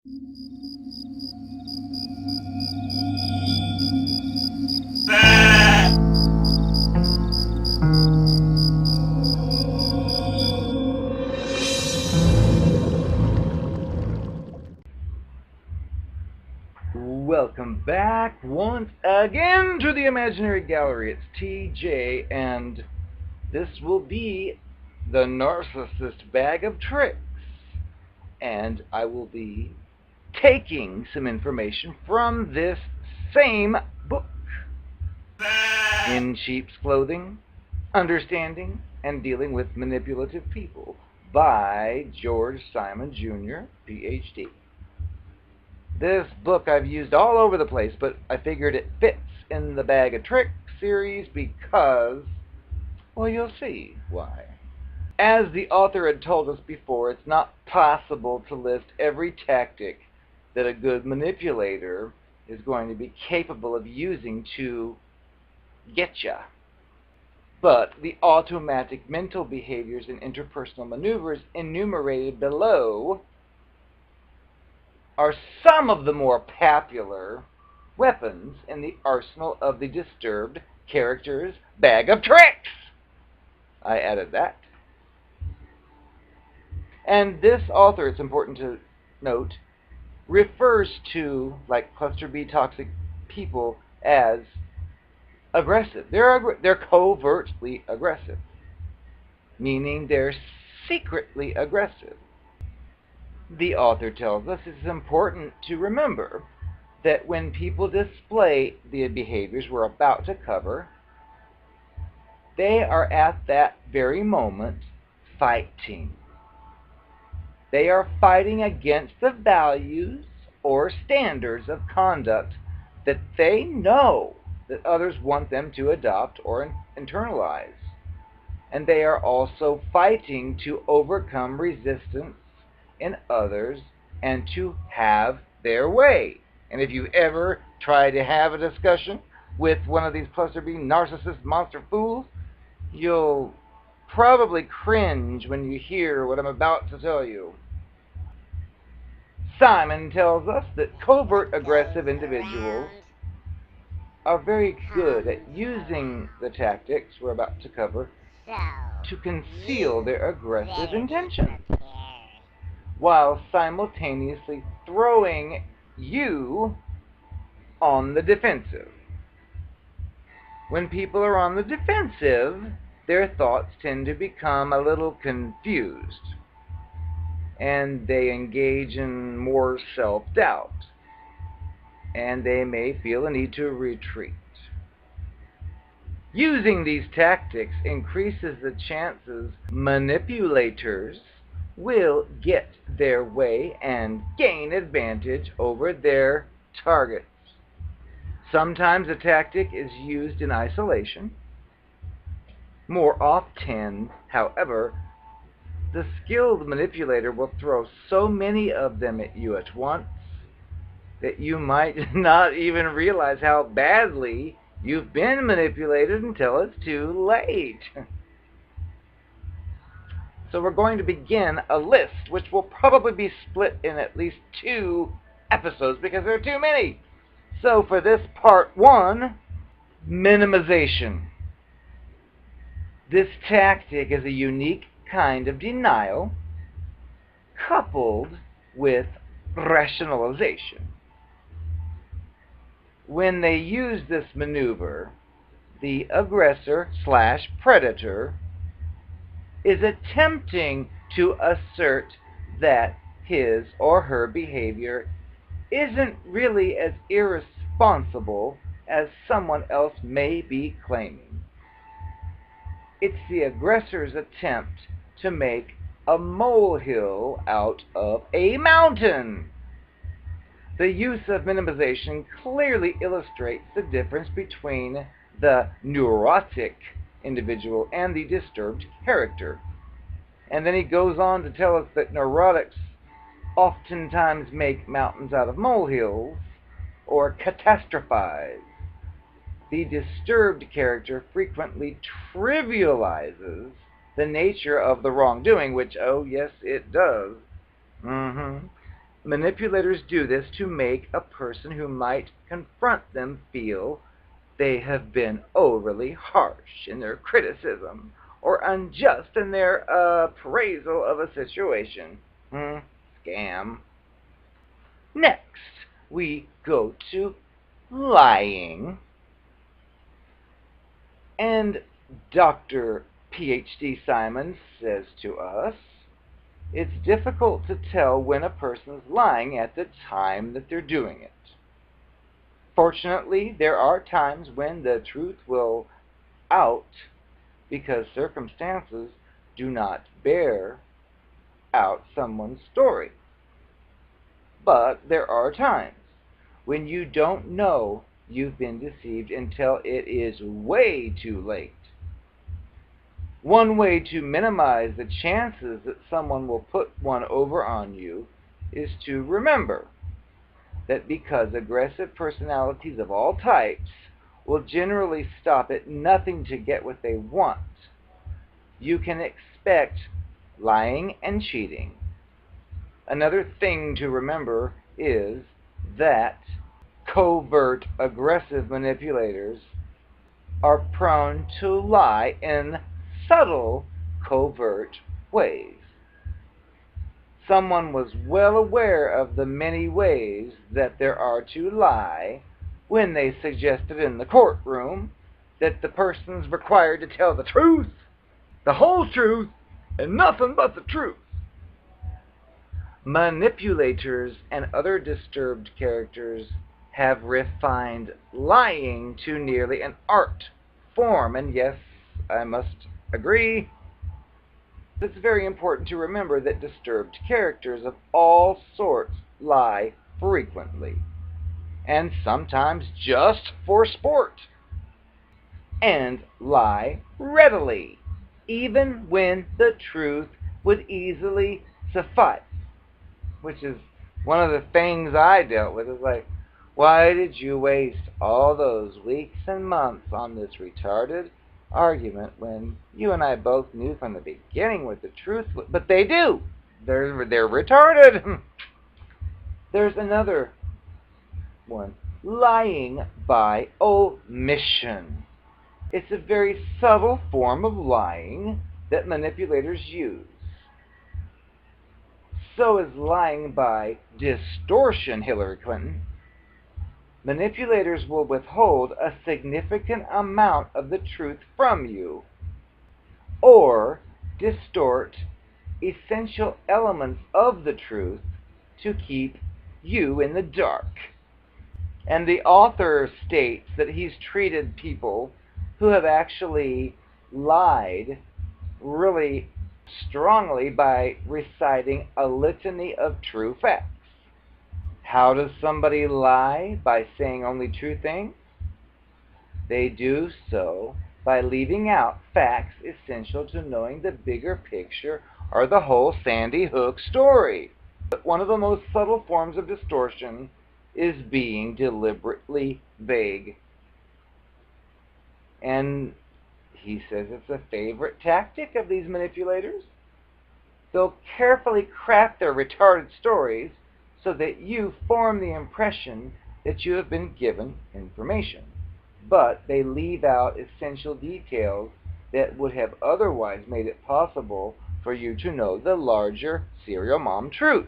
Welcome back once again to the Imaginary Gallery. It's TJ, and this will be the Narcissist Bag of Tricks. And I will be taking some information from this same book, In Sheep's Clothing, Understanding and Dealing with Manipulative People, by George Simon Jr., PhD. This book I've used all over the place, but I figured it fits in the Bag of Tricks series because, well, you'll see why. As the author had told us before, it's not possible to list every tactic that a good manipulator is going to be capable of using to get ya. But the automatic mental behaviors and interpersonal maneuvers enumerated below are some of the more popular weapons in the arsenal of the disturbed character's bag of tricks. I added that. And this author, it's important to note, refers to, like cluster B toxic people, as aggressive. They're covertly aggressive, meaning they're secretly aggressive. The author tells us it's important to remember that when people display the behaviors we're about to cover, they are at that very moment fighting. They are fighting against the values or standards of conduct that they know that others want them to adopt or internalize. And they are also fighting to overcome resistance in others and to have their way. And if you ever try to have a discussion with one of these cluster B narcissist monster fools, you'll probably cringe when you hear what I'm about to tell you. Simon tells us that covert aggressive individuals are very good at using the tactics we're about to cover to conceal their aggressive intentions, while simultaneously throwing you on the defensive. When people are on the defensive, their thoughts tend to become a little confused, and they engage in more self-doubt, and they may feel a need to retreat. Using these tactics increases the chances manipulators will get their way and gain advantage over their targets. Sometimes a tactic is used in isolation. More often, however, the skilled manipulator will throw so many of them at you at once that you might not even realize how badly you've been manipulated until it's too late. So we're going to begin a list, which will probably be split in at least 2 episodes because there are too many. So for this part 1, minimization. This tactic is a unique kind of denial coupled with rationalization. When they use this maneuver, the aggressor/predator is attempting to assert that his or her behavior isn't really as irresponsible as someone else may be claiming. It's the aggressor's attempt to make a molehill out of a mountain. The use of minimization clearly illustrates the difference between the neurotic individual and the disturbed character. And then he goes on to tell us that neurotics oftentimes make mountains out of molehills or catastrophize. The disturbed character frequently trivializes the nature of the wrongdoing, which, oh yes, it does. Manipulators do this to make a person who might confront them feel they have been overly harsh in their criticism or unjust in their appraisal of a situation. Scam. Next, we go to lying. And Dr. PhD Simon says to us, it's difficult to tell when a person is lying at the time that they're doing it. Fortunately, there are times when the truth will out because circumstances do not bear out someone's story. But there are times when you don't know you've been deceived until it is way too late. One way to minimize the chances that someone will put one over on you is to remember that because aggressive personalities of all types will generally stop at nothing to get what they want, you can expect lying and cheating. Another thing to remember is that covert aggressive manipulators are prone to lie in subtle, covert ways. Someone was well aware of the many ways that there are to lie when they suggested in the courtroom that the person's required to tell the truth, the whole truth, and nothing but the truth. Manipulators and other disturbed characters have refined lying to nearly an art form, and yes, I must agree. It's very important to remember that disturbed characters of all sorts lie frequently, and sometimes just for sport, and lie readily, even when the truth would easily suffice, which is one of the things I dealt with. Is like, why did you waste all those weeks and months on this retarded argument when you and I both knew from the beginning what the truth was? But they do. They're retarded. There's another one. Lying by omission. It's a very subtle form of lying that manipulators use. So is lying by distortion, Hillary Clinton. Manipulators will withhold a significant amount of the truth from you, or distort essential elements of the truth to keep you in the dark. And the author states that he's treated people who have actually lied really strongly by reciting a litany of true facts. How does somebody lie? By saying only true things? They do so by leaving out facts essential to knowing the bigger picture or the whole Sandy Hook story. But one of the most subtle forms of distortion is being deliberately vague. And he says it's a favorite tactic of these manipulators. They'll carefully craft their retarded stories so that you form the impression that you have been given information. But they leave out essential details that would have otherwise made it possible for you to know the larger serial mom truth.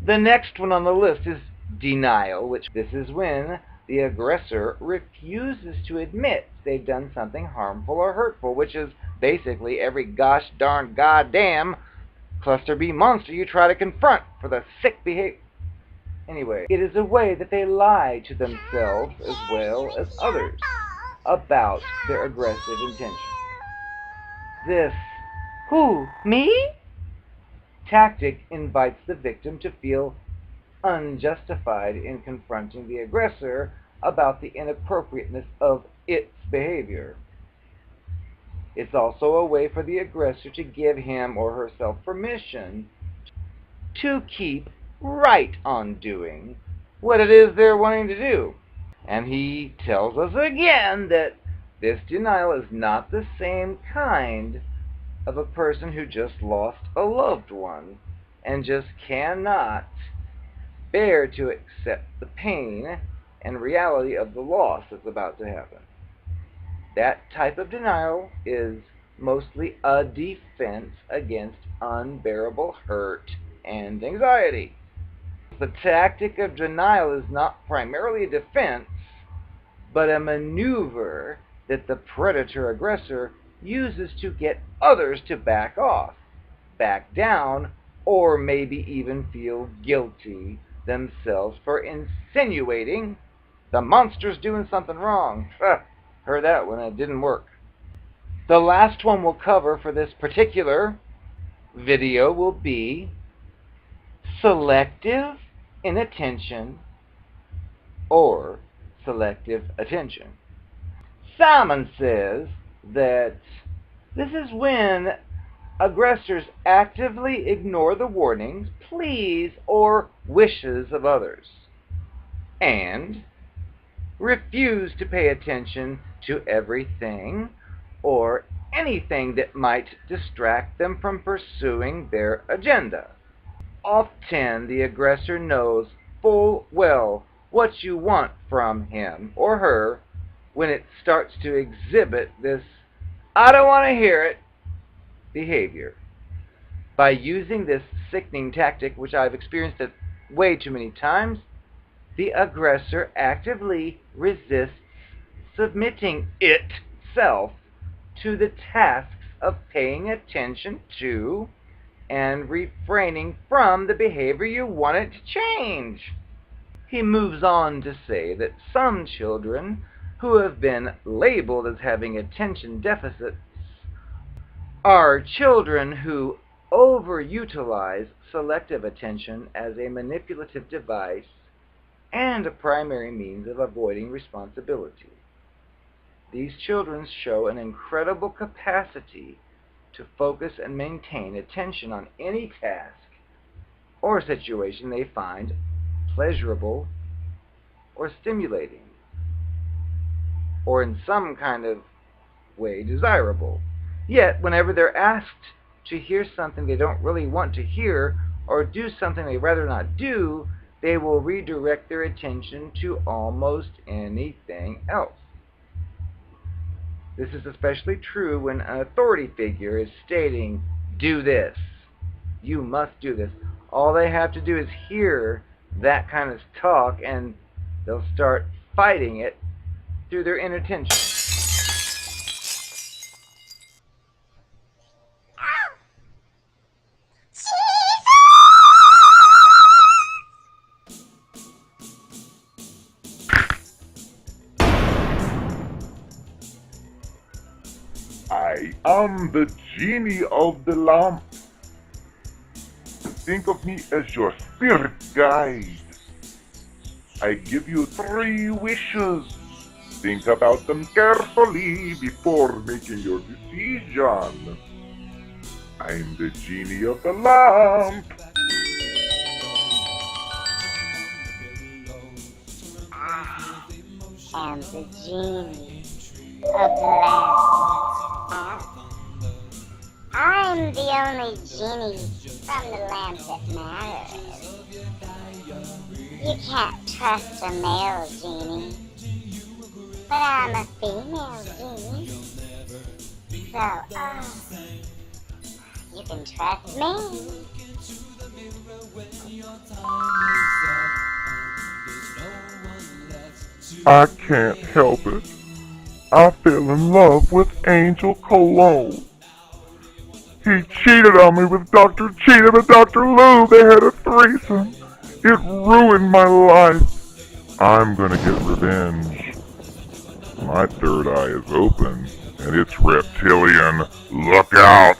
The next one on the list is denial, which this is when the aggressor refuses to admit they've done something harmful or hurtful, which is basically every gosh darn goddamn cluster B monster you try to confront for the sick behavior. Anyway, it is a way that they lie to themselves as well as others about their aggressive intentions. This "who, me?" tactic invites the victim to feel unjustified in confronting the aggressor about the inappropriateness of its behavior. It's also a way for the aggressor to give him or herself permission to keep right on doing what it is they're wanting to do. And he tells us again that this denial is not the same kind of a person who just lost a loved one and just cannot bear to accept the pain and reality of the loss that's about to happen. That type of denial is mostly a defense against unbearable hurt and anxiety. The tactic of denial is not primarily a defense, but a maneuver that the predator-aggressor uses to get others to back off, back down, or maybe even feel guilty themselves for insinuating the monster's doing something wrong. Heard that one, it didn't work. The last one we'll cover for this particular video will be selective inattention or selective attention. Simon says that this is when aggressors actively ignore the warnings, pleas, or wishes of others, and refuse to pay attention to everything or anything that might distract them from pursuing their agenda. Often the aggressor knows full well what you want from him or her when it starts to exhibit this "I don't want to hear it" behavior. By using this sickening tactic, which I've experienced it way too many times, the aggressor actively resists submitting itself to the tasks of paying attention to and refraining from the behavior you want it to change. He moves on to say that some children who have been labeled as having attention deficits are children who overutilize selective attention as a manipulative device and a primary means of avoiding responsibility. These children show an incredible capacity to focus and maintain attention on any task or situation they find pleasurable or stimulating, or in some kind of way desirable. Yet, whenever they're asked to hear something they don't really want to hear or do something they'd rather not do, they will redirect their attention to almost anything else. This is especially true when an authority figure is stating, "Do this. You must do this." All they have to do is hear that kind of talk and they'll start fighting it through their inattention. I am the genie of the lamp. Think of me as your spirit guide. I give you 3 wishes. Think about them carefully before making your decision. I'm the genie of the lamp. I am the genie of the lamp. I'm the only genie from the lamp that matters. You can't trust a male genie, but I'm a female genie. So, you can trust me. I can't help it. I fell in love with Angel Cologne. He cheated on me with Dr. Cheetah and Dr. Lou. They had a threesome. It ruined my life. I'm gonna get revenge. My third eye is open, and it's reptilian. Look out!